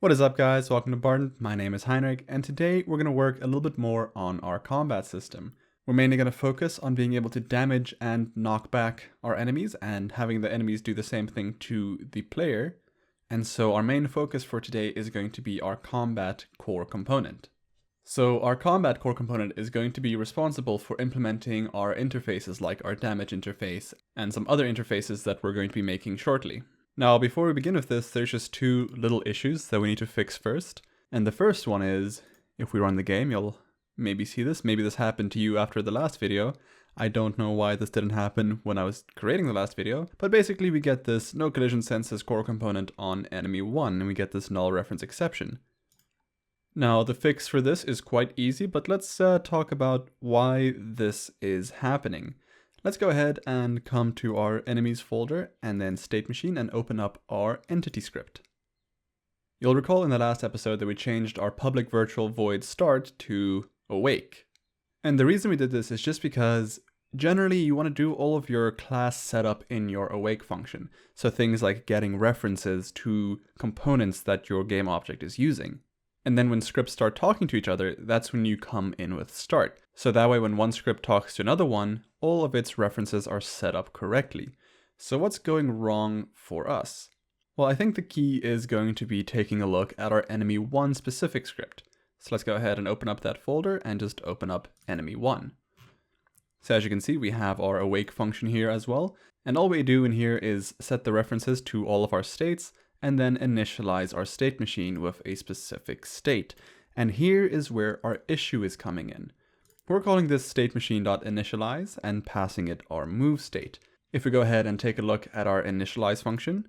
What is up, guys? Welcome to Bardent. My name is Heinrich, and today we're going to work a little bit more on our combat system. We're mainly going to focus on being able to damage and knock back our enemies and having the enemies do the same thing to the player. And so our main focus for today is going to be our combat core component. So our combat core component is going to be responsible for implementing our interfaces like our damage interface and some other interfaces that we're going to be making shortly. Now, before we begin with this, there's just two little issues that we need to fix first. And the first one is, if we run the game, you'll maybe see this. Maybe this happened to you after the last video. I don't know why this didn't happen when I was creating the last video. But basically we get this no collision senses core component on enemy 1, and we get this null reference exception. Now, the fix for this is quite easy, but let's talk about why this is happening. Let's go ahead and come to our enemies folder and then state machine and open up our entity script. You'll recall in the last episode that we changed our public virtual void start to awake. And the reason we did this is just because generally you want to do all of your class setup in your awake function. So things like getting references to components that your game object is using. And then when scripts start talking to each other, that's when you come in with start. So that way when one script talks to another one, all of its references are set up correctly. So what's going wrong for us? Well, I think the key is going to be taking a look at our enemy 1 specific script. So let's go ahead and open up that folder and just open up enemy 1. So as you can see, we have our awake function here as well. And all we do in here is set the references to all of our states and then initialize our state machine with a specific state. And here is where our issue is coming in. We're calling this state machine.initialize and passing it our move state. If we go ahead and take a look at our initialize function,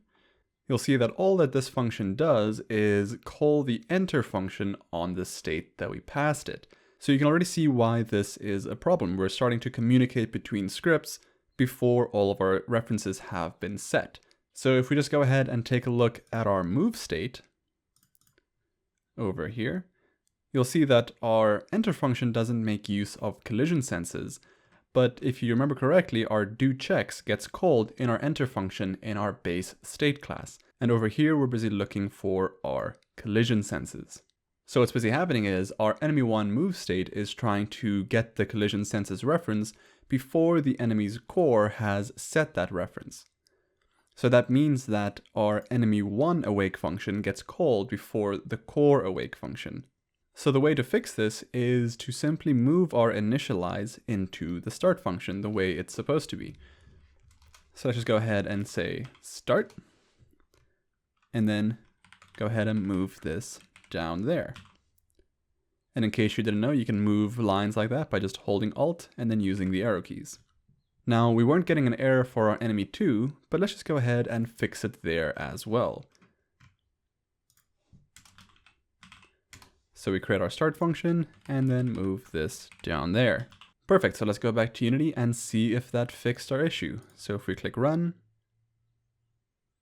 you'll see that all that this function does is call the enter function on the state that we passed it. So you can already see why this is a problem. We're starting to communicate between scripts before all of our references have been set. So if we just go ahead and take a look at our move state over here, you'll see that our enter function doesn't make use of collision senses, but if you remember correctly, our do checks gets called in our enter function in our base state class. And over here, we're busy looking for our collision senses. So what's busy happening is our enemy 1 move state is trying to get the collision senses reference before the enemy's core has set that reference. So that means that our enemy 1 awake function gets called before the core awake function. So the way to fix this is to simply move our initialize into the start function the way it's supposed to be. So let's just go ahead and say start, and then go ahead and move this down there. And in case you didn't know, you can move lines like that by just holding Alt and then using the arrow keys. Now, we weren't getting an error for our enemy 2, but let's just go ahead and fix it there as well. So we create our start function and then move this down there. Perfect, so let's go back to Unity and see if that fixed our issue. So if we click run,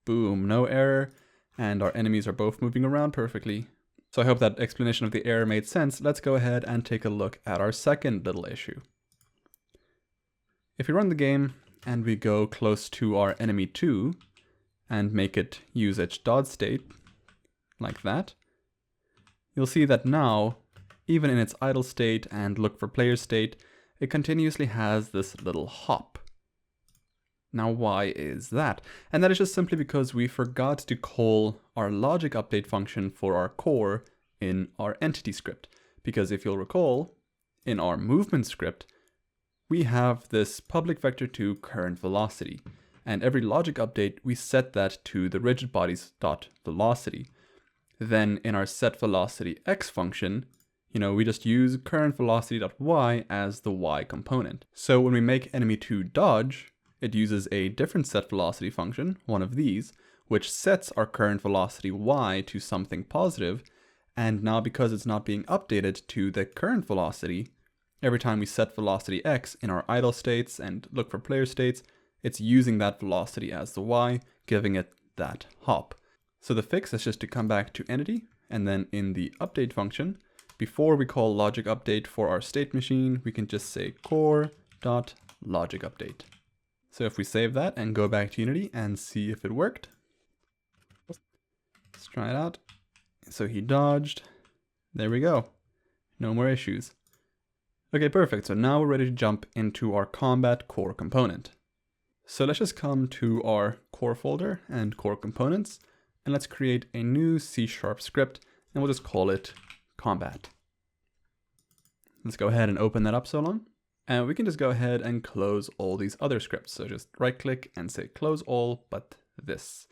boom, no error, and our enemies are both moving around perfectly. So I hope that explanation of the error made sense. Let's go ahead and take a look at our second little issue. If we run the game and we go close to our enemy 2 and make it use its dot state like that, you'll see that now, even in its idle state and look for player state, it continuously has this little hop. Now, why is that? And that is just simply because we forgot to call our logic update function for our core in our entity script. Because if you'll recall, in our movement script, we have this public vector to current velocity, and every logic update we set that to the rigid bodies dot velocity. Then in our SetVelocity x function, we just use current velocity dot y as the y component. So when we make enemy 2 dodge, it uses a different SetVelocity function, one of these, which sets our current velocity y to something positive, and now because it's not being updated to the current velocity, every time we set velocity x in our idle states and look for player states, it's using that velocity as the y, giving it that hop. So the fix is just to come back to entity, and then in the update function, before we call logic update for our state machine, we can just say core.logicUpdate. So if we save that and go back to Unity and see if it worked, let's try it out. So he dodged. There we go. No more issues. Okay, perfect. So now we're ready to jump into our combat core component. So let's just come to our core folder and core components, and let's create a new C# script, and we'll just call it combat. Let's go ahead and open that up so long. And we can just go ahead and close all these other scripts. So just right click and say close all, but this.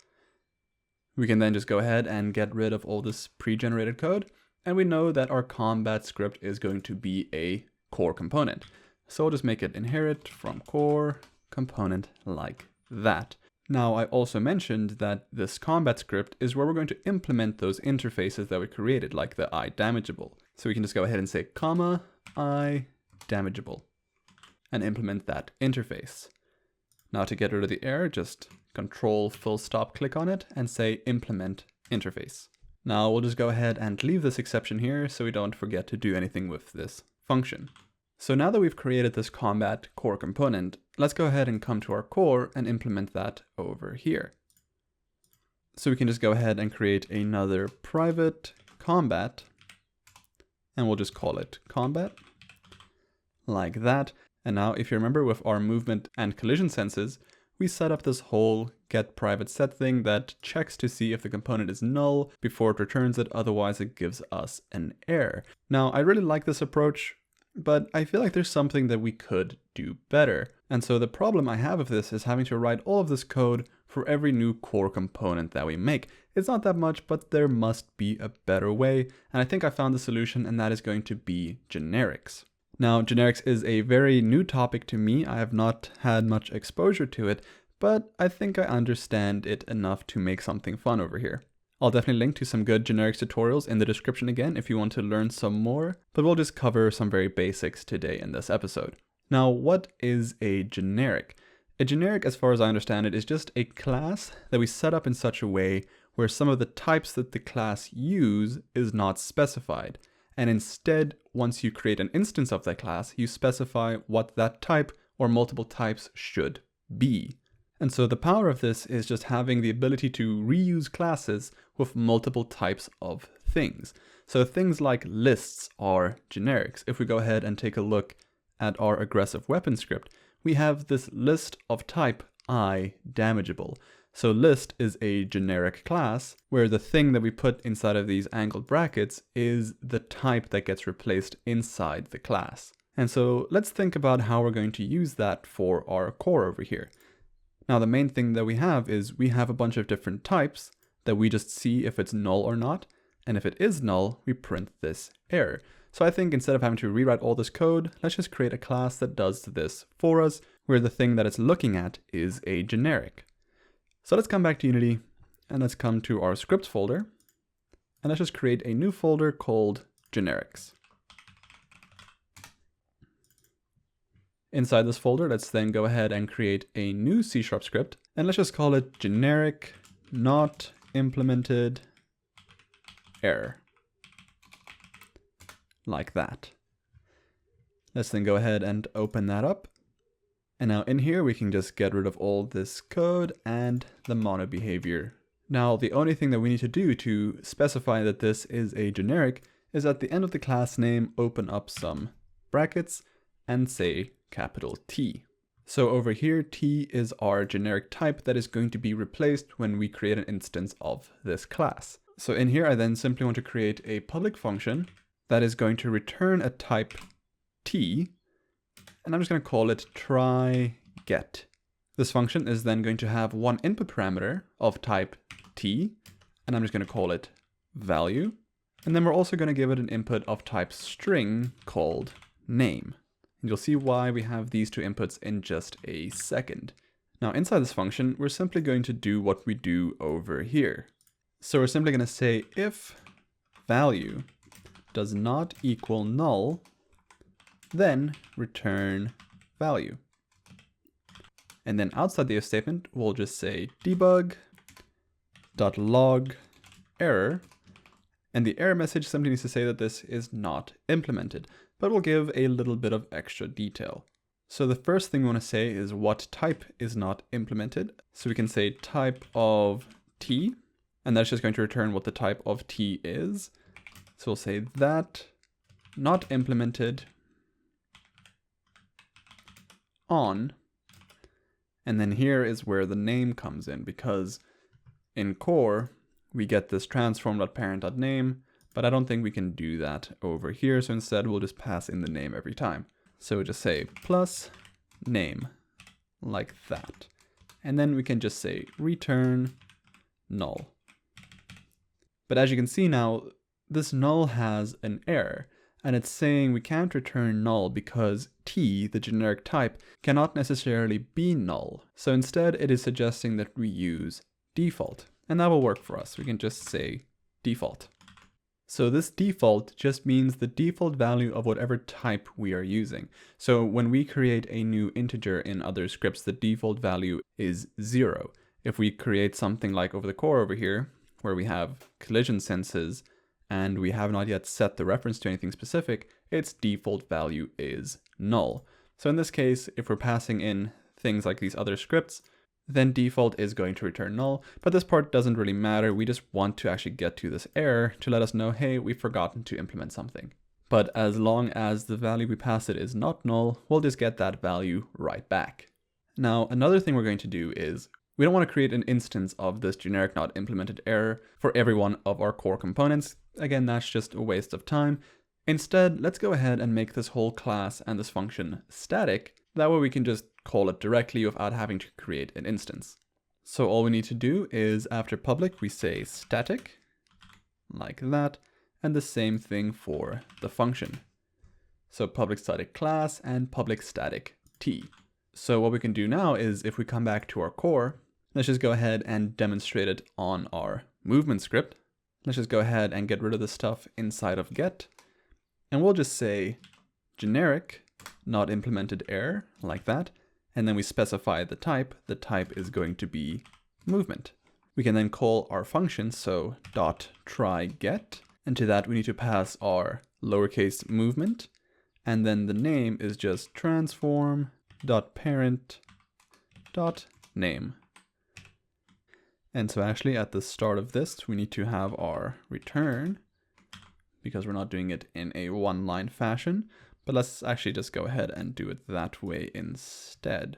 We can then just go ahead and get rid of all this pre-generated code. And we know that our combat script is going to be a core component. So we'll just make it inherit from core component like that. Now, I also mentioned that this combat script is where we're going to implement those interfaces that we created, like the I damageable. So we can just go ahead and say comma I damageable and implement that interface. Now to get rid of the error, just control full stop click on it and say implement interface. Now we'll just go ahead and leave this exception here so we don't forget to do anything with this function. So now that we've created this combat core component, let's go ahead and come to our core and implement that over here. So we can just go ahead and create another private combat, and we'll just call it combat like that. And now if you remember with our movement and collision senses, we set up this whole get private set thing that checks to see if the component is null before it returns it, otherwise it gives us an error. Now I really like this approach, but I feel like there's something that we could do better. And so the problem I have with this is having to write all of this code for every new core component that we make. It's not that much, but there must be a better way. And I think I found the solution, and that is going to be generics. Now, generics is a very new topic to me. I have not had much exposure to it, but I think I understand it enough to make something fun over here. I'll definitely link to some good generics tutorials in the description again if you want to learn some more, but we'll just cover some very basics today in this episode. Now, what is a generic? A generic, as far as I understand it, is just a class that we set up in such a way where some of the types that the class use is not specified. And instead, once you create an instance of that class, you specify what that type or multiple types should be. And so the power of this is just having the ability to reuse classes with multiple types of things. So things like lists are generics. If we go ahead and take a look at our aggressive weapon script, we have this list of type I damageable. So list is a generic class where the thing that we put inside of these angled brackets is the type that gets replaced inside the class. And so let's think about how we're going to use that for our core over here. Now, the main thing that we have is we have a bunch of different types that we just see if it's null or not. And if it is null, we print this error. So I think instead of having to rewrite all this code, let's just create a class that does this for us, where the thing that it's looking at is a generic. So let's come back to Unity and let's come to our scripts folder. And let's just create a new folder called generics. Inside this folder, let's then go ahead and create a new C# script, and let's just call it generic not implemented error. Like that. Let's then go ahead and open that up. And now in here, we can just get rid of all this code and the mono behavior. Now, the only thing that we need to do to specify that this is a generic is at the end of the class name, open up some brackets and say capital T. So over here, T is our generic type that is going to be replaced when we create an instance of this class. So in here, I then simply want to create a public function that is going to return a type T, and I'm just going to call it try get. This function is then going to have one input parameter of type T, and I'm just going to call it value. And then we're also going to give it an input of type string called name. And you'll see why we have these two inputs in just a second. Now inside this function, we're simply going to do what we do over here. So we're simply going to say if value does not equal null, then return value. And then outside the if statement, we'll just say debug.log error. And the error message simply needs to say that this is not implemented, but we'll give a little bit of extra detail. So the first thing we want to say is what type is not implemented. So we can say type of T, And that's just going to return what the type of t is. So we'll say that not implemented on, and then here is where the name comes in, because in core we get this transform.parent.name, but I don't think we can do that over here. So instead we'll just pass in the name every time. So we just say plus name like that. And then we can just say return null. But as you can see now, this null has an error, and it's saying we can't return null because t, the generic type, cannot necessarily be null. So instead it is suggesting that we use default, and that will work for us. We can just say default. So this default just means the default value of whatever type we are using. So when we create a new integer in other scripts, the default value is 0. If we create something like over the core over here, where we have collision senses, and we have not yet set the reference to anything specific, its default value is null. So in this case, if we're passing in things like these other scripts, then default is going to return null, but this part doesn't really matter. We just want to actually get to this error to let us know, hey, we've forgotten to implement something. But as long as the value we pass it is not null, we'll just get that value right back. Now, another thing we're going to do is we don't want to create an instance of this generic not implemented error for every one of our core components. Again, that's just a waste of time. Instead, let's go ahead and make this whole class and this function static. That way we can just call it directly without having to create an instance. So all we need to do is after public, we say static like that, and the same thing for the function. So public static class and public static t. So what we can do now is if we come back to our core, let's just go ahead and demonstrate it on our movement script. Let's just go ahead and get rid of the stuff inside of get. And we'll just say generic not implemented error like that. And then we specify the type. The type is going to be movement. We can then call our function, so .try get. And to that we need to pass our lowercase movement. And then the name is just transform.parent.name. And so actually at the start of this, we need to have our return, because we're not doing it in a one-line fashion. But let's actually just go ahead and do it that way instead.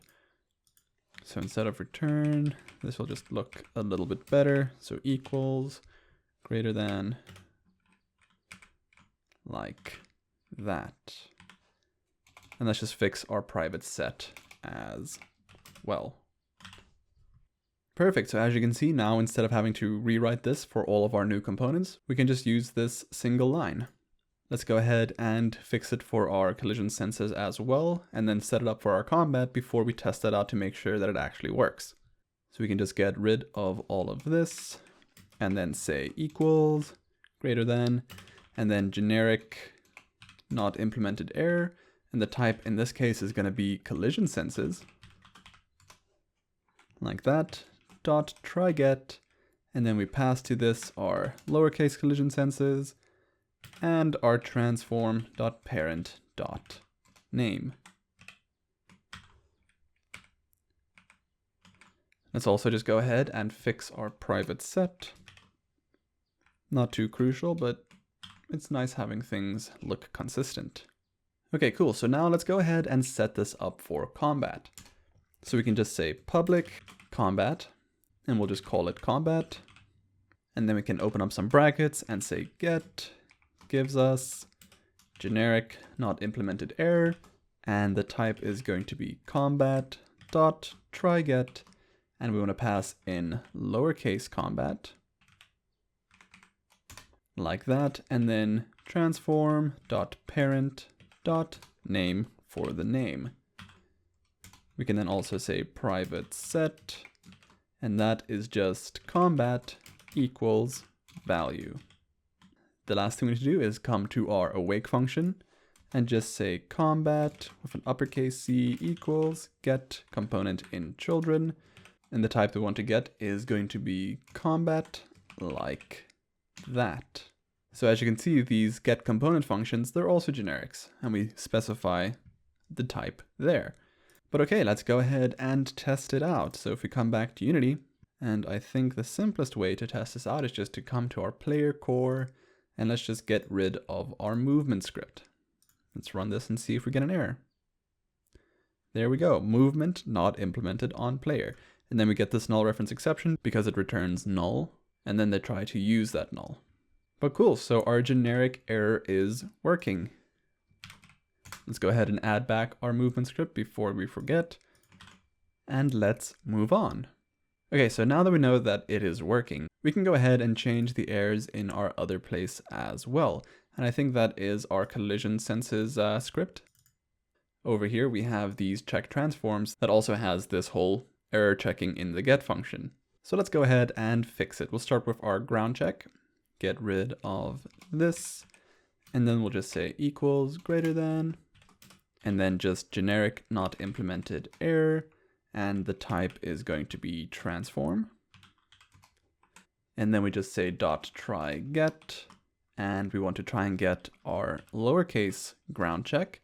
So instead of return, this will just look a little bit better. So equals, greater than, like that. And let's just fix our private set as well. Perfect. So as you can see now, instead of having to rewrite this for all of our new components, we can just use this single line. Let's go ahead and fix it for our collision senses as well, and then set it up for our combat before we test that out to make sure that it actually works. So we can just get rid of all of this and then say equals, greater than, and then generic not implemented error. And the type in this case is going to be collision senses like that, dot try get, and then we pass to this our lowercase collision senses and our transform.parent.name. Let's also just go ahead and fix our private set. Not too crucial, but it's nice having things look consistent. Okay, cool. So now let's go ahead and set this up for combat. So we can just say public combat, and we'll just call it combat. And then we can open up some brackets and say get gives us generic not implemented error, and the type is going to be combat dot try get, and we want to pass in lowercase combat like that, and then transform dot parent dot name for the name. We can then also say private set, and that is just combat equals value. The last thing we need to do is come to our awake function and just say combat with an uppercase C equals get component in children. And the type we want to get is going to be combat like that. So as you can see, these get component functions, they're also generics, and we specify the type there. But okay, let's go ahead and test it out. So if we come back to Unity And I think the simplest way to test this out is just to come to our player core and let's just get rid of our movement script. Let's run this and see if we get an error. There we go, movement not implemented on player. And then we get this null reference exception because it returns null, and then they try to use that null. But cool, so our generic error is working. Let's go ahead and add back our movement script before we forget, and let's move on. Okay, so now that we know that it is working, we can go ahead and change the errors in our other place as well. And I think that is our collision senses script. Over here, we have these check transforms that also has this whole error checking in the get function. So let's go ahead and fix it. We'll start with our ground check, get rid of this, and then we'll just say equals greater than, and then just generic not implemented error, and the type is going to be transform. And then we just say dot try get, and we want to try and get our lowercase ground check.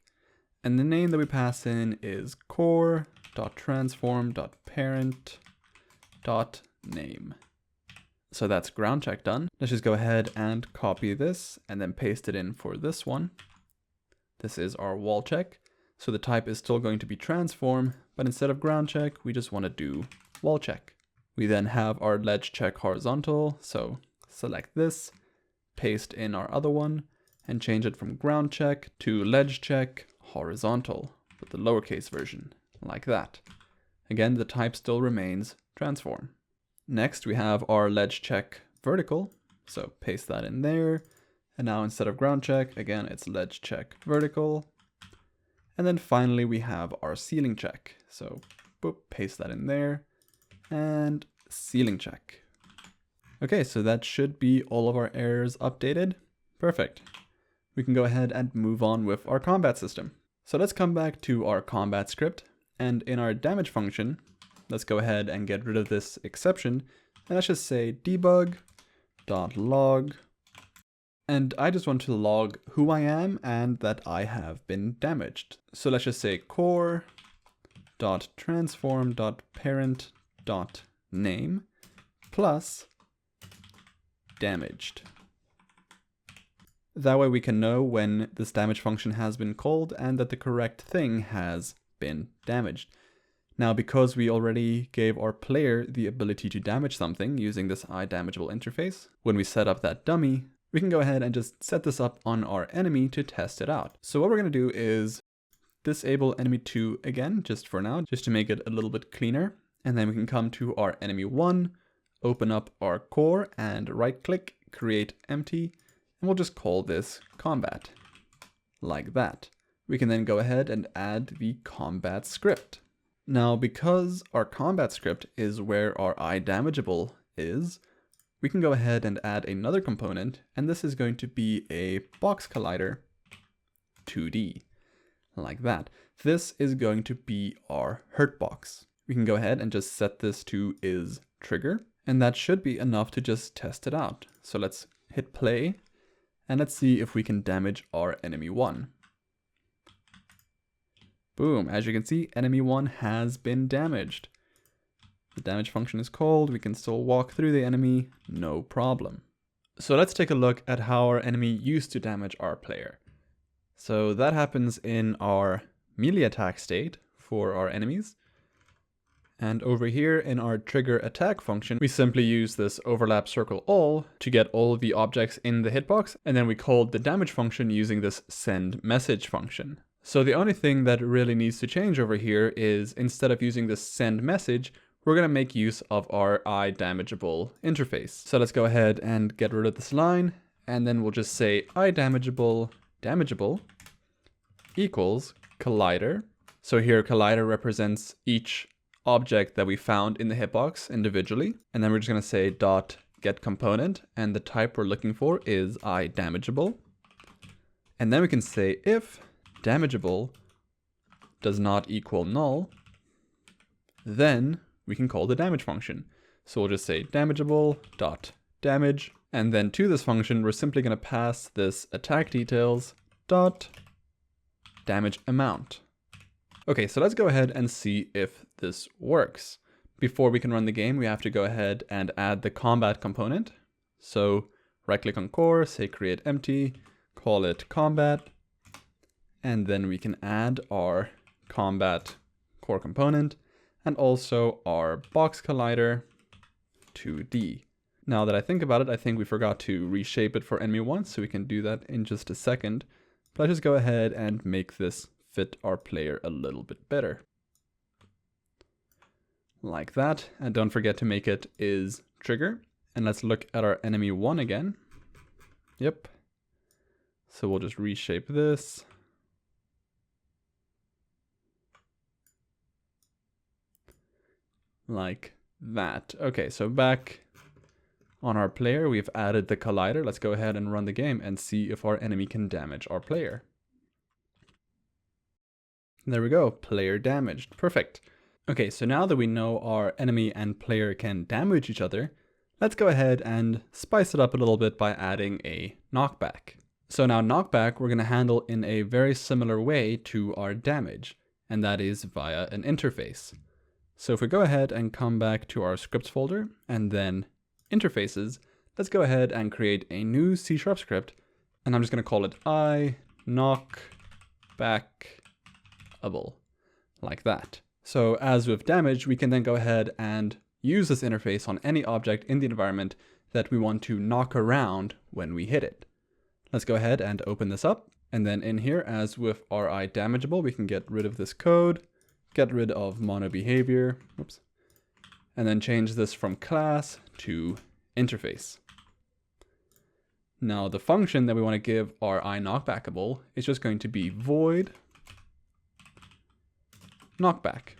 And the name that we pass in is core.transform.parent.name. So that's ground check done. Let's just go ahead and copy this and then paste it in for this one. This is our wall check. So the type is still going to be transform, but instead of ground check, we just want to do wall check. We then have our ledge check horizontal. So select this, paste in our other one, and change it from ground check to ledge check horizontal with the lowercase version, like that. Again, the type still remains transform. Next, we have our ledge check vertical. So paste that in there. And now instead of ground check, again, it's ledge check vertical. And then finally, we have our ceiling check. So boop, paste that in there and ceiling check. Okay, so that should be all of our errors updated. Perfect. We can go ahead and move on with our combat system. So let's come back to our combat script, and in our damage function, let's go ahead and get rid of this exception, and let's just say debug.log, and I just want to log who I am and that I have been damaged. So let's just say core.transform.parent.name plus damaged. That way we can know when this damage function has been called and that the correct thing has been damaged. Now, because we already gave our player the ability to damage something using this iDamageable interface, when we set up that dummy, we can go ahead and just set this up on our enemy to test it out. So what we're going to do is disable enemy2 again, just for now, just to make it a little bit cleaner. And then we can come to our enemy1, open up our core and right click, create empty. And we'll just call this combat, like that. We can then go ahead and add the combat script. Now, because our combat script is where our iDamageable is, we can go ahead and add another component, and this is going to be a box collider 2D, like that. This is going to be our hurt box. We can go ahead and just set this to isTrigger, and that should be enough to just test it out. So let's hit play. And let's see if we can damage our enemy1. Boom, as you can see, enemy1 has been damaged. The damage function is called, we can still walk through the enemy, no problem. So let's take a look at how our enemy used to damage our player. So that happens in our melee attack state for our enemies. And over here in our trigger attack function, we simply use this overlap circle all to get all of the objects in the hitbox. And then we called the damage function using this send message function. So the only thing that really needs to change over here is instead of using this send message, we're going to make use of our iDamageable interface. So let's go ahead and get rid of this line. And then we'll just say iDamageable damageable equals collider. So here collider represents each object that we found in the hitbox individually. And then we're just going to say dot get component, and the type we're looking for is iDamageable. And then we can say if damageable does not equal null, then we can call the damage function. So we'll just say damageable dot damage, and then to this function we're simply going to pass this attack details dot damage amount. Okay, so let's go ahead and see if this works. before we can run the game, we have to go ahead and add the combat component. So right click on core, say create empty, call it combat, and then we can add our combat core component and also our box collider 2D. Now that I think about it, I think we forgot to reshape it for enemy 1, so we can do that in just a second. But let's just go ahead and make this fit our player a little bit better. Like that, and don't forget to make it is trigger. And let's look at our enemy 1 again. Yep. So we'll just reshape this. Like that. Okay, so back on our player, we've added the collider. Let's go ahead and run the game and see if our enemy can damage our player. There we go, player damaged. Perfect. Okay, so now that we know our enemy and player can damage each other, let's go ahead and spice it up a little bit by adding a knockback. So now knockback we're going to handle in a very similar way to our damage, and that is via an interface. So if we go ahead and come back to our scripts folder and then interfaces, let's go ahead and create a new C# script, and I'm just going to call it knockbackable, like that. So as with damage, we can then go ahead and use this interface on any object in the environment that we want to knock around when we hit it. Let's go ahead and open this up. And then in here, as with our damageable, we can get rid of this code, get rid of mono behavior, oops, and then change this from class to interface. Now the function that we want to give our knockbackable is just going to be void knockback.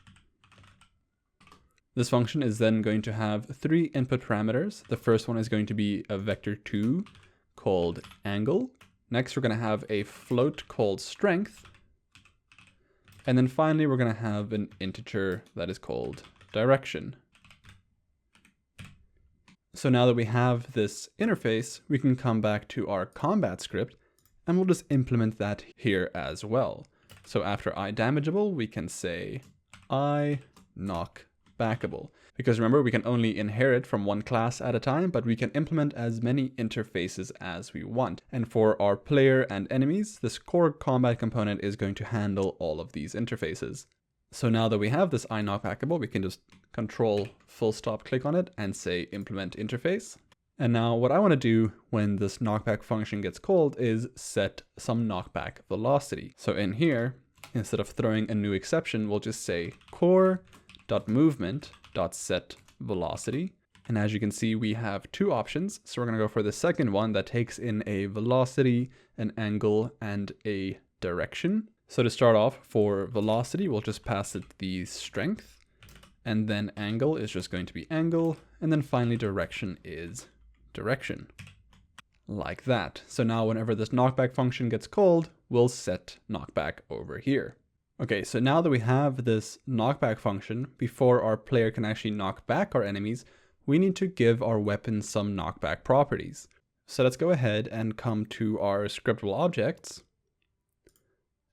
This function is then going to have 3 input parameters. The first one is going to be a vector2 called angle. Next, we're going to have a float called strength. And then finally, we're going to have an integer that is called direction. So now that we have this interface, we can come back to our combat script and we'll just implement that here as well. So after damageable, we can say knockbackable. Because remember, we can only inherit from one class at a time, but we can implement as many interfaces as we want. And for our player and enemies, this core combat component is going to handle all of these interfaces. So now that we have this knockbackable, we can just control full stop click on it and say implement interface. And now what I want to do when this knockback function gets called is set some knockback velocity. So in here, instead of throwing a new exception, we'll just say core.movement.setVelocity. And as you can see, we have 2 options. So we're going to go for the second one that takes in a velocity, an angle, and a direction. So to start off, for velocity, we'll just pass it the strength. And then angle is just going to be angle. And then finally direction is direction. Like that. So now whenever this knockback function gets called, we'll set knockback over here. Okay, so now that we have this knockback function, before our player can actually knock back our enemies, we need to give our weapon some knockback properties. So let's go ahead and come to our scriptable objects,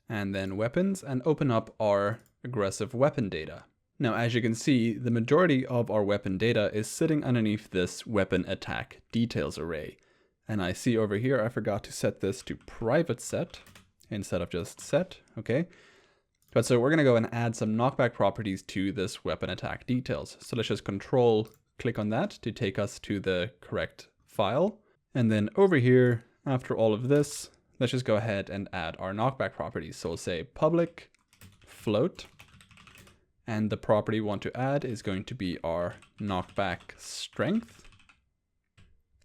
and then weapons, and open up our aggressive weapon data. Now, as you can see, the majority of our weapon data is sitting underneath this weapon attack details array. And I see over here, I forgot to set this to private set instead of just set, okay? But so we're gonna go and add some knockback properties to this weapon attack details. So let's just control click on that to take us to the correct file. And then over here, after all of this, let's just go ahead and add our knockback properties. So we'll say public float. And the property we want to add is going to be our knockback strength,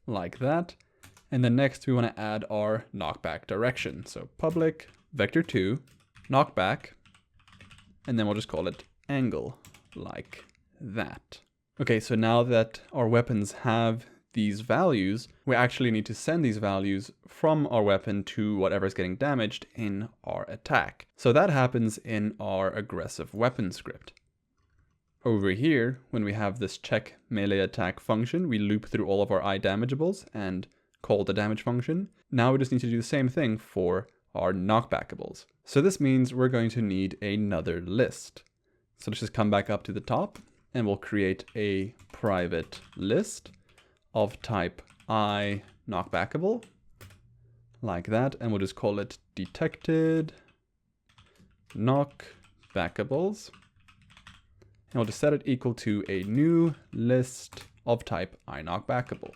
like that. And then next we want to add our knockback direction. So public vector2 knockback, and then we'll just call it angle, like that. Okay, so now that our weapons have these values, we actually need to send these values from our weapon to whatever's getting damaged in our attack. So that happens in our aggressive weapon script. Over here, when we have this check melee attack function, we loop through all of our damageables and call the damage function. Now we just need to do the same thing for our knockbackables. So this means we're going to need another list. So let's just come back up to the top and we'll create a private list of type I knockbackable, like that, and we'll just call it detected knockbackables. And we'll just set it equal to a new list of type I knockbackable.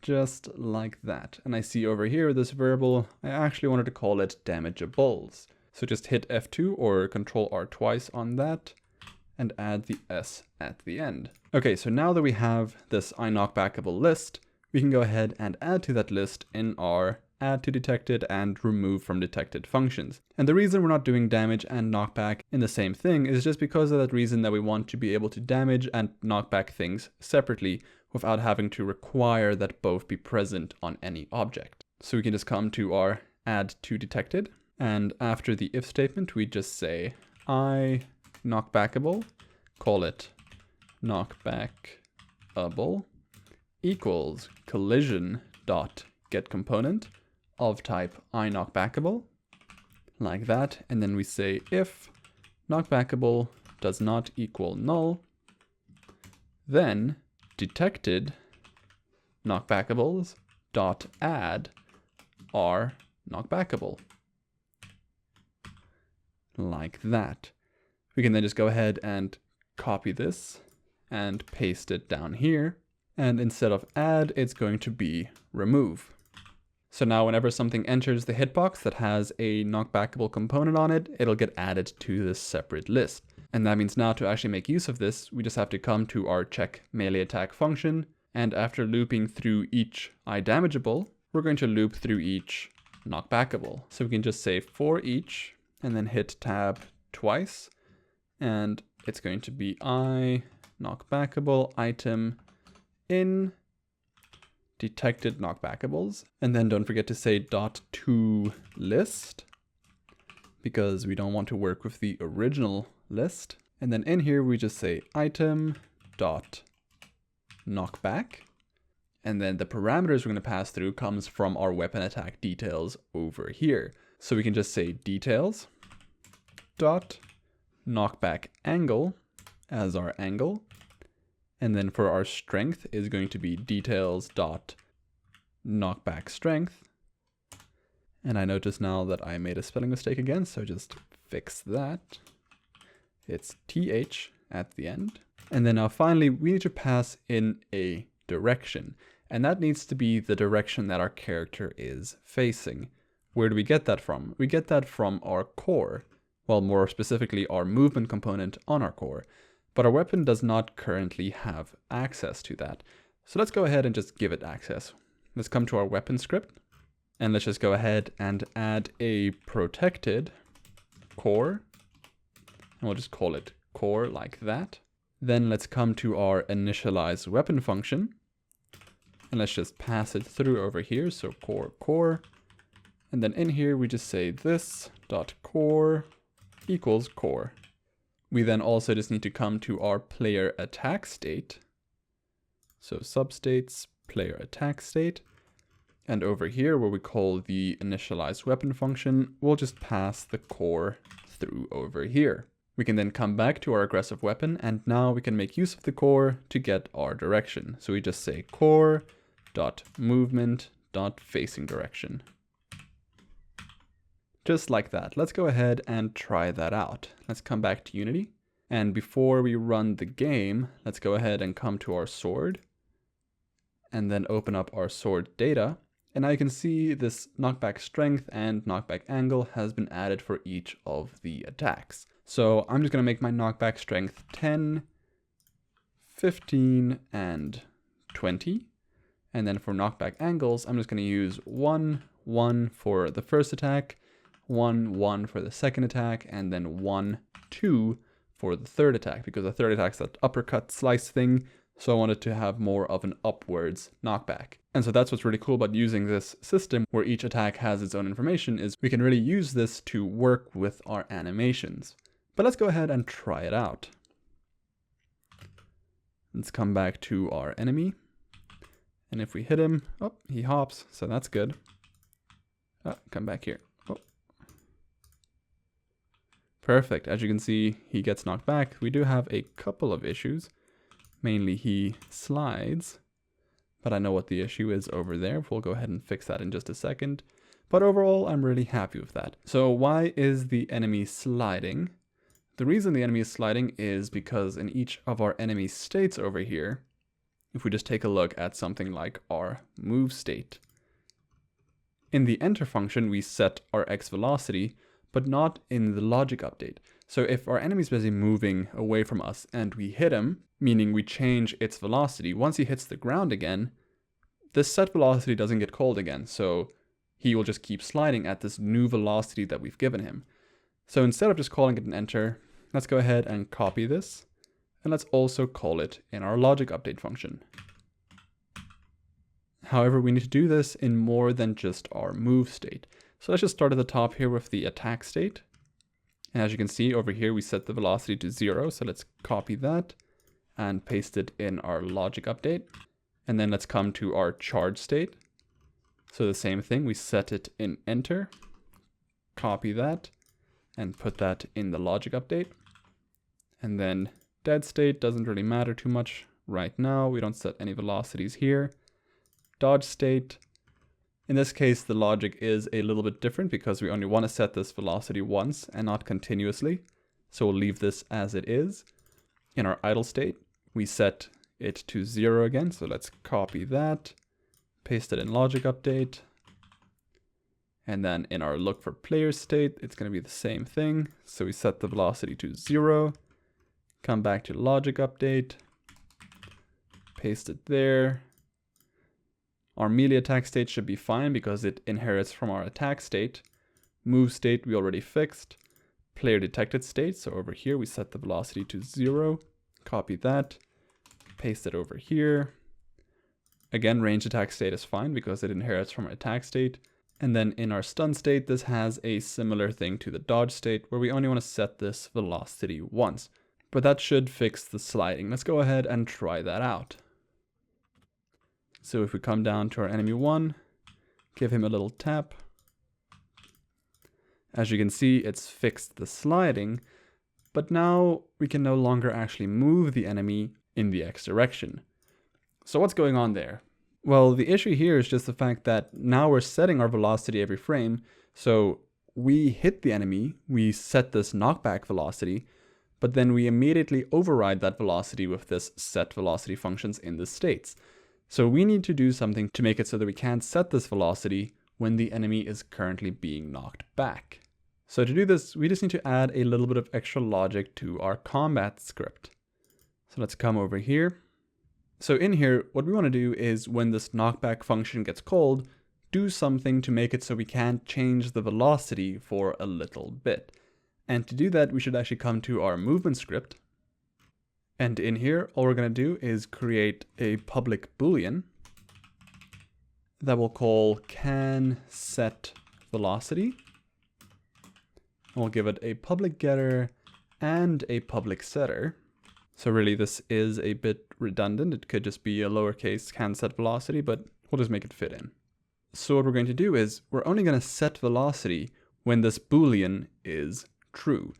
Just like that. And I see over here this variable, I actually wanted to call it damageables. So just hit F2 or Control R twice on that and add the S at the end. Okay, so now that we have this I knockbackable list, we can go ahead and add to that list in our add to detected and remove from detected functions. And the reason we're not doing damage and knockback in the same thing is just because of that reason that we want to be able to damage and knock back things separately without having to require that both be present on any object. So we can just come to our add to detected, and after the if statement, we just say I knockbackable, call it knockbackable equals collision dot get component of type I knockbackable, like that. And then we say if knockbackable does not equal null, then detected knockbackables dot add are knockbackable, like that. We can then just go ahead and copy this and paste it down here. And instead of add, it's going to be remove. So now whenever something enters the hitbox that has a knockbackable component on it, it'll get added to this separate list. And that means now to actually make use of this, we just have to come to our check melee attack function. And after looping through each I damageable, we're going to loop through each knockbackable. So we can just say for each and then hit tab twice. And it's going to be I knockbackable item in detected knockbackables. And then don't forget to say .to list, because we don't want to work with the original list. And then in here, we just say item dot knockback. And then the parameters we're going to pass through comes from our weapon attack details over here. So we can just say details dot knockback angle as our angle. And then for our strength is going to be details dot knockback strength. And I notice now that I made a spelling mistake again, so just fix that. It's TH at the end. And then now finally, we need to pass in a direction. And that needs to be the direction that our character is facing. Where do we get that from? We get that from our core. Well, more specifically, our movement component on our core. But our weapon does not currently have access to that. So let's go ahead and just give it access. Let's come to our weapon script. And let's just go ahead and add a protected core. And we'll just call it core like that. Then let's come to our initialize weapon function. And let's just pass it through over here. So core. And then in here, we just say this dot core equals core. We then also just need to come to our player attack state. So substates, player attack state. And over here where we call the initialize weapon function, we'll just pass the core through over here. We can then come back to our aggressive weapon, and now we can make use of the core to get our direction. So we just say core.movement.facing direction. Just like that. Let's go ahead and try that out. Let's come back to Unity. And before we run the game, let's go ahead and come to our sword and then open up our sword data. And now you can see this knockback strength and knockback angle has been added for each of the attacks. So I'm just going to make my knockback strength 10, 15, and 20. And then for knockback angles, I'm just going to use 1, 1 for the first attack, 1, 1 for the second attack, and then 1, 2 for the third attack, because the third attack is that uppercut slice thing. So I wanted to have more of an upwards knockback. And so that's what's really cool about using this system where each attack has its own information, is we can really use this to work with our animations. But let's go ahead and try it out. Let's come back to our enemy. And if we hit him, oh, he hops, so that's good. Oh, come back here. Oh. Perfect. As you can see, he gets knocked back. We do have a couple of issues. Mainly he slides, but I know what the issue is over there. We'll go ahead and fix that in just a second. But overall, I'm really happy with that. So why is the enemy sliding? The reason the enemy is sliding is because in each of our enemy states over here, if we just take a look at something like our move state, in the enter function, we set our X velocity, but not in the logic update. So if our enemy is busy moving away from us and we hit him, meaning we change its velocity, once he hits the ground again, this set velocity doesn't get called again. So he will just keep sliding at this new velocity that we've given him. So instead of just calling it an enter, let's go ahead and copy this. And let's also call it in our logic update function. However, we need to do this in more than just our move state. So let's just start at the top here with the attack state. And as you can see over here, we set the velocity to 0. So let's copy that and paste it in our logic update. And then let's come to our charge state. So the same thing, we set it in enter, copy that, and put that in the logic update. And then dead state doesn't really matter too much right now. We don't set any velocities here. Dodge state. In this case, the logic is a little bit different because we only want to set this velocity once and not continuously. So we'll leave this as it is. In our idle state, we set it to 0 again. So let's copy that, paste it in logic update. And then in our look for player state, it's going to be the same thing. So we set the velocity to 0, come back to logic update, paste it there. Our melee attack state should be fine because it inherits from our attack state. Move state we already fixed. Player detected state, so over here we set the velocity to 0. Copy that, paste it over here. Again, range attack state is fine because it inherits from our attack state. And then in our stun state, this has a similar thing to the dodge state where we only want to set this velocity once. But that should fix the sliding. Let's go ahead and try that out. So if we come down to our enemy 1, give him a little tap. As you can see, it's fixed the sliding, but now we can no longer actually move the enemy in the X direction. So what's going on there? Well, the issue here is just the fact that now we're setting our velocity every frame. So we hit the enemy, we set this knockback velocity, but then we immediately override that velocity with this set velocity functions in the states. So we need to do something to make it so that we can't set this velocity when the enemy is currently being knocked back. So to do this, we just need to add a little bit of extra logic to our combat script. So let's come over here. So in here, what we want to do is when this knockback function gets called, do something to make it so we can't change the velocity for a little bit. And to do that, we should actually come to our movement script. And in here, all we're going to do is create a public boolean that we'll call can set velocity. And we'll give it a public getter and a public setter. So really this is a bit redundant. It could just be a lowercase can set velocity, but we'll just make it fit in. So what we're going to do is we're only going to set velocity when this boolean is true.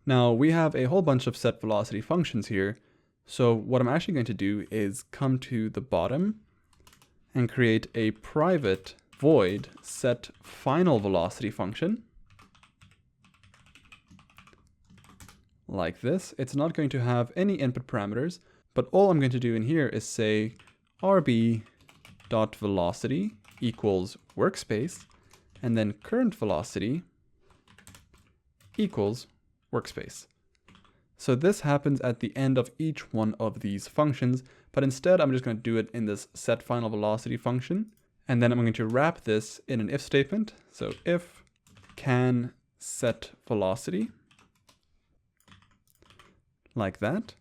Now we have a whole bunch of set velocity functions here. So what I'm actually going to do is come to the bottom and create a private void set final velocity function. Like this. It's not going to have any input parameters, but all I'm going to do in here is say rb.velocity equals workspace, and then current velocity equals workspace. So this happens at the end of each one of these functions, but instead I'm just going to do it in this set final velocity function, and then I'm going to wrap this in an if statement. So if can set velocity, like that.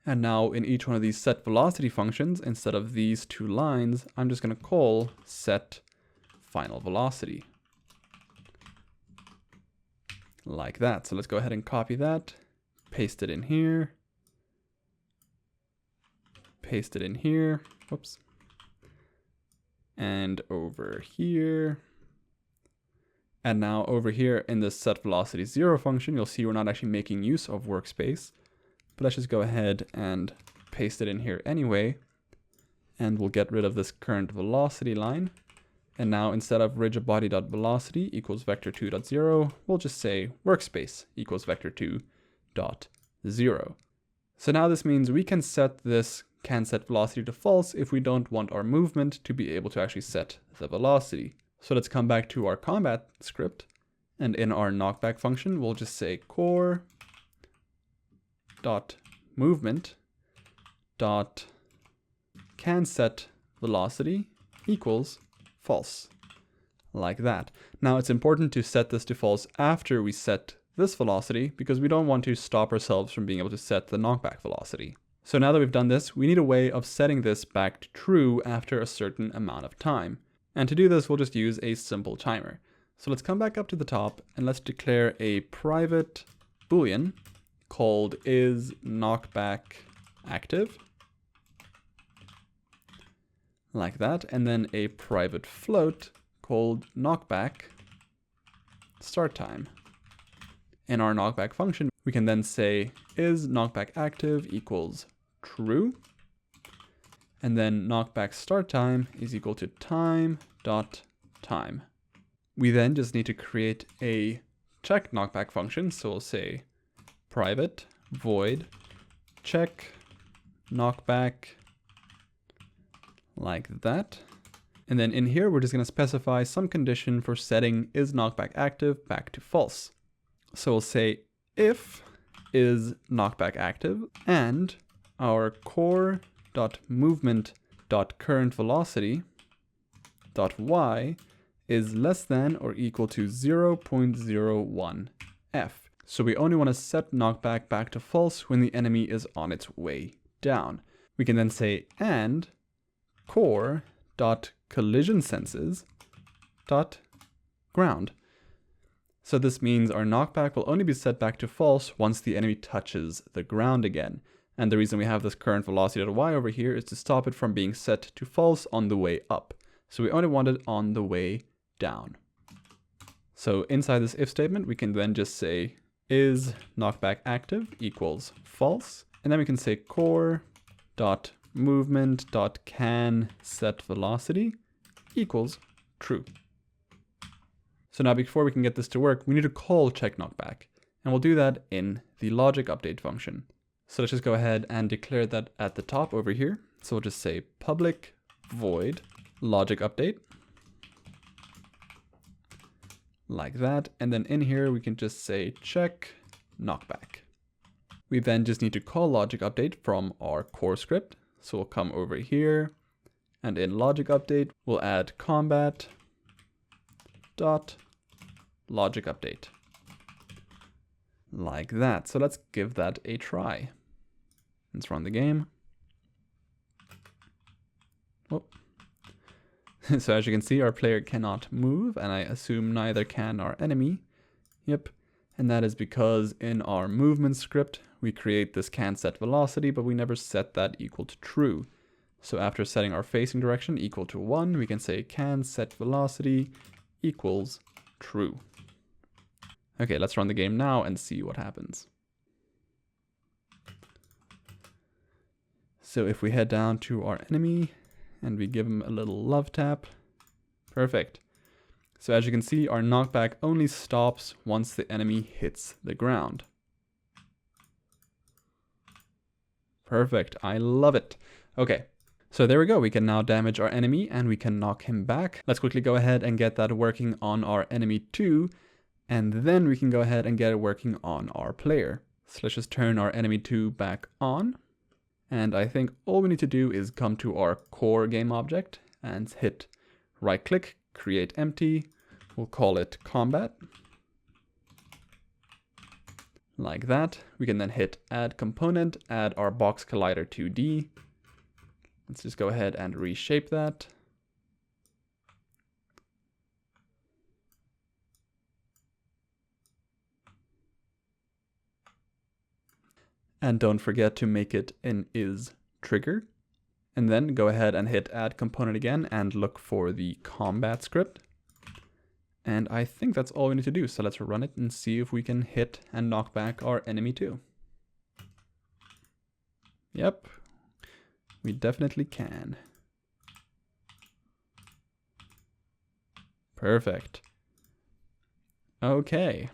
And now in each one of these set velocity functions, instead of these two lines, I'm just going to call set final velocity. Like that. So let's go ahead and copy that, paste it in here, paste it in here, whoops, and over here. And now over here in this SetVelocity0 function, you'll see we're not actually making use of workspace. But let's just go ahead and paste it in here anyway. And we'll get rid of this current velocity line. And now instead of rigidbody.velocity equals vector2.0, we'll just say workspace equals vector2.0. So now this means we can set this canSetVelocity to false if we don't want our movement to be able to actually set the velocity. So let's come back to our combat script, and in our knockback function, we'll just say core.movement.canSetVelocity equals false, like that. Now it's important to set this to false after we set this velocity because we don't want to stop ourselves from being able to set the knockback velocity. So now that we've done this, we need a way of setting this back to true after a certain amount of time. And to do this, we'll just use a simple timer. So let's come back up to the top and let's declare a private boolean called isKnockbackActive, like that, and then a private float called knockbackStartTime. In our knockback function, we can then say isKnockbackActive equals true, and then knockbackStartTime is equal to time.time. We then just need to create a check knockback function, so we'll say private void check knockback, like that. And then in here, we're just going to specify some condition for setting isKnockbackActive back to false. So we'll say if isKnockbackActive and our core.movement.currentVelocity.y is less than or equal to 0.01 f. So we only want to set knockback back to false when the enemy is on its way down. We can then say and core.collisionSenses.ground. So this means our knockback will only be set back to false once the enemy touches the ground again. And the reason we have this current velocity.y over here is to stop it from being set to false on the way up. So we only want it on the way down. So inside this if statement, we can then just say isKnockbackActive equals false. And then we can say core.movement.canSetVelocity equals true. So now before we can get this to work, we need to call checkKnockback, and we'll do that in the logic update function. So let's just go ahead and declare that at the top over here. So we'll just say public void logic update, like that. And then in here, we can just say check knockback. We then just need to call logic update from our core script. So we'll come over here, and in logic update, we'll add combat dot logic update, like that. So let's give that a try. Let's run the game. Oh. So as you can see, our player cannot move, and I assume neither can our enemy. Yep. And that is because in our movement script, we create this canSetVelocity, but we never set that equal to true. So after setting our facing direction equal to 1, we can say canSetVelocity equals true. Okay, let's run the game now and see what happens. So if we head down to our enemy and we give him a little love tap, perfect. So as you can see, our knockback only stops once the enemy hits the ground. Perfect, I love it. Okay, so there we go. We can now damage our enemy and we can knock him back. Let's quickly go ahead and get that working on our enemy too. And then we can go ahead and get it working on our player. So let's just turn our enemy 2 back on. And I think all we need to do is come to our core game object and hit right click, create empty. We'll call it combat. Like that. We can then hit add component, add our box collider 2D. Let's just go ahead and reshape that. And don't forget to make it an is trigger. And then go ahead and hit add component again and look for the combat script. And I think that's all we need to do. So let's run it and see if we can hit and knock back our enemy 2. Yep, we definitely can. Perfect. Okay,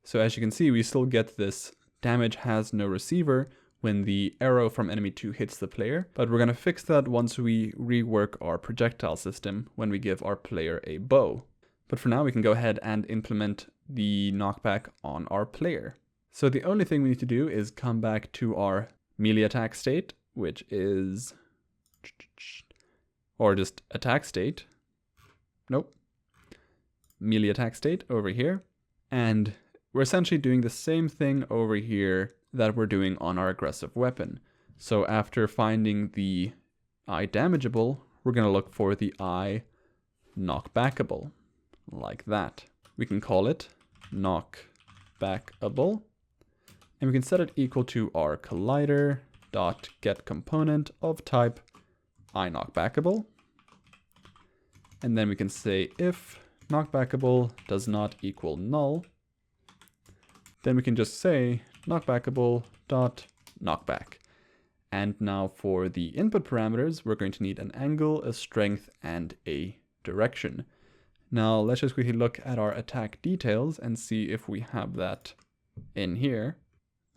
so as you can see, we still get this damage has no receiver when the arrow from enemy 2 hits the player, but we're going to fix that once we rework our projectile system when we give our player a bow. But for now, we can go ahead and implement the knockback on our player. So the only thing we need to do is come back to our melee attack state, which is, or just attack state. Nope. Melee attack state over here. And we're essentially doing the same thing over here that we're doing on our aggressive weapon. So after finding the eye damageable, we're going to look for the eye knockbackable, like that. We can call it knockbackable, and we can set it equal to our collider dot get component of type eye knockbackable. And then we can say if knockbackable does not equal null, then we can just say knockbackable dot knockback. And now for the input parameters, we're going to need an angle, a strength, and a direction. Now let's just quickly look at our attack details and see if we have that in here.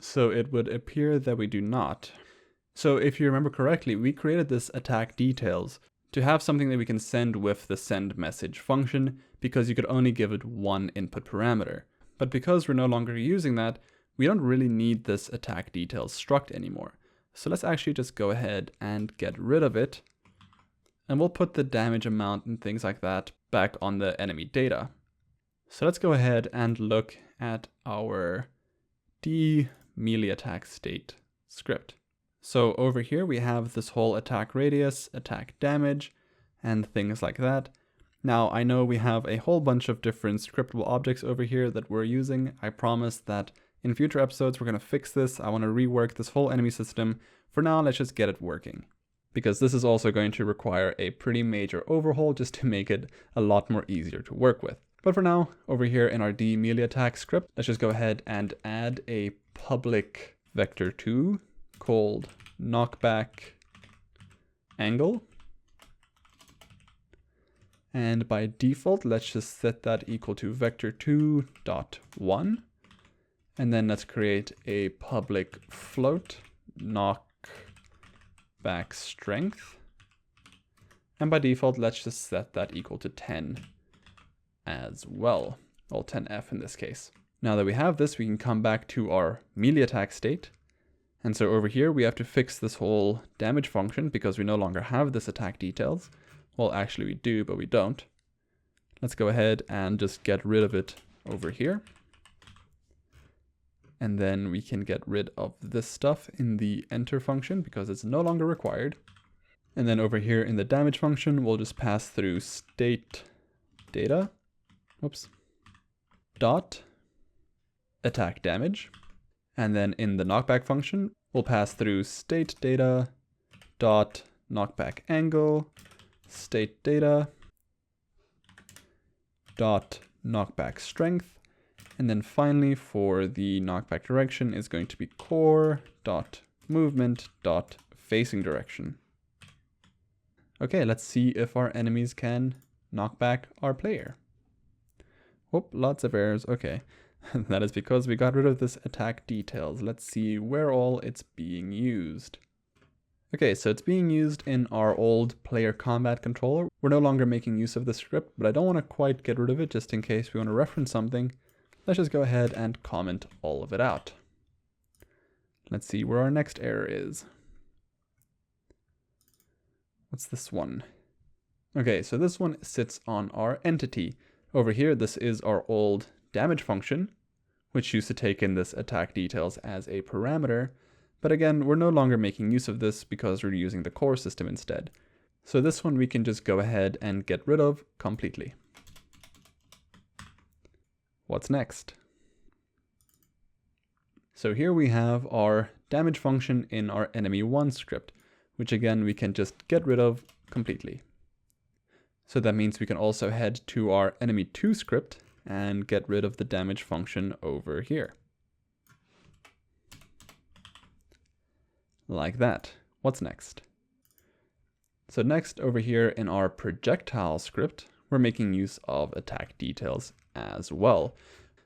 So it would appear that we do not. So if you remember correctly, we created this attack details to have something that we can send with the send message function, because you could only give it one input parameter. But because we're no longer using that, we don't really need this attack details struct anymore. So let's actually just go ahead and get rid of it. And we'll put the damage amount and things like that back on the enemy data. So let's go ahead and look at our melee attack state script. So over here we have this whole attack radius, attack damage, and things like that. Now I know we have a whole bunch of different scriptable objects over here that we're using. I promise that in future episodes we're going to fix this. I want to rework this whole enemy system. For now, let's just get it working, because this is also going to require a pretty major overhaul just to make it a lot more easier to work with. But for now, over here in our melee attack script, let's just go ahead and add a public vector2 called knockback angle. And by default, let's just set that equal to vector2.1. And then let's create a public float knockback strength. And by default, let's just set that equal to 10 as well, or 10f in this case. Now that we have this, we can come back to our melee attack state. And so over here, we have to fix this whole damage function because we no longer have this attack details. Well, actually we do, but we don't. Let's go ahead and just get rid of it over here. And then we can get rid of this stuff in the enter function because it's no longer required. And then over here in the damage function, we'll just pass through state data, dot attack damage. And then in the knockback function, we'll pass through state data dot knockback angle, state data dot knockback strength. And then finally for the knockback direction is going to be core dot movement dot facing direction. Okay, let's see if our enemies can knock back our player. Whoop, lots of errors. Okay. That is because we got rid of this attack details. Let's see where all it's being used. Okay, so it's being used in our old player combat controller. We're no longer making use of the script, but I don't want to quite get rid of it just in case we want to reference something. Let's just go ahead and comment all of it out. Let's see where our next error is. What's this one? Okay, so this one sits on our entity. Over here, this is our old damage function, which used to take in this attack details as a parameter. But again, we're no longer making use of this because we're using the core system instead. So this one we can just go ahead and get rid of completely. What's next? So here we have our damage function in our enemy1 script, which again we can just get rid of completely. So that means we can also head to our enemy2 script and get rid of the damage function over here. Like that. What's next? So next, over here in our projectile script, we're making use of attack details as well.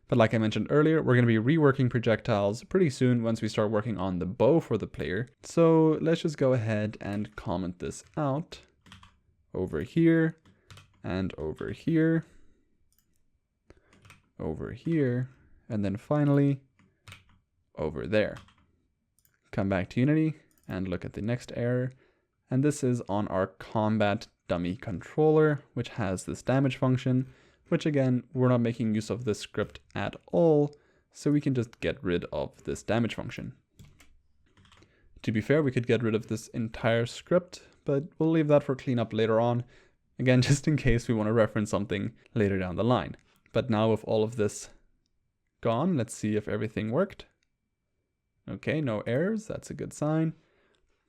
But like I mentioned earlier, we're going to be reworking projectiles pretty soon once we start working on the bow for the player. So let's just go ahead and comment this out over here and over here, over here, and then finally over there. Come back to Unity and look at the next error. And this is on our combat dummy controller, which has this damage function, which again, we're not making use of this script at all, so we can just get rid of this damage function. To be fair, we could get rid of this entire script, but we'll leave that for cleanup later on. Again, just in case we want to reference something later down the line. But now with all of this gone, let's see if everything worked. Okay, no errors, that's a good sign.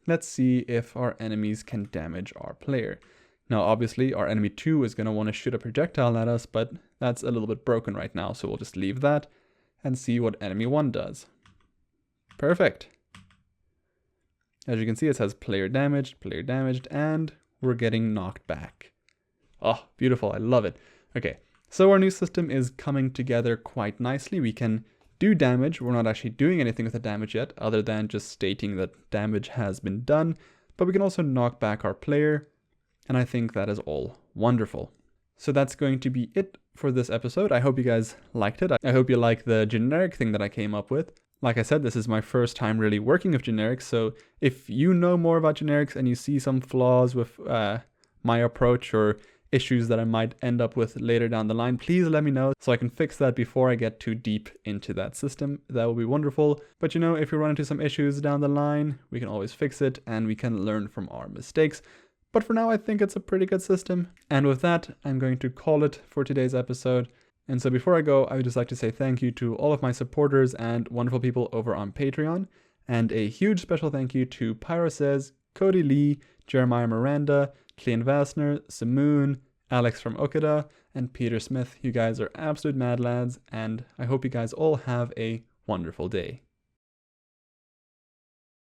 Let's see if our enemies can damage our player. Now, obviously, our enemy 2 is going to want to shoot a projectile at us, but that's a little bit broken right now, so we'll just leave that and see what enemy 1 does. Perfect. As you can see, it says player damaged, and we're getting knocked back. Oh, beautiful. I love it. Okay, so our new system is coming together quite nicely. We can do damage. We're not actually doing anything with the damage yet, other than just stating that damage has been done, but we can also knock back our player, and I think that is all wonderful. So that's going to be it for this episode. I hope you guys liked it. I hope you like the generic thing that I came up with. Like I said, this is my first time really working with generics, so if you know more about generics and you see some flaws with my approach or issues that I might end up with later down the line, please let me know so I can fix that before I get too deep into that system. That will be wonderful. But you know, if you run into some issues down the line, we can always fix it and we can learn from our mistakes. But for now, I think it's a pretty good system. And with that, I'm going to call it for today's episode. And so before I go, I would just like to say thank you to all of my supporters and wonderful people over on Patreon. And a huge special thank you to Pyro Says, Cody Lee, Jeremiah Miranda, Clean Vassner, Simoon, Alex from Okada, and Peter Smith. You guys are absolute mad lads, and I hope you guys all have a wonderful day.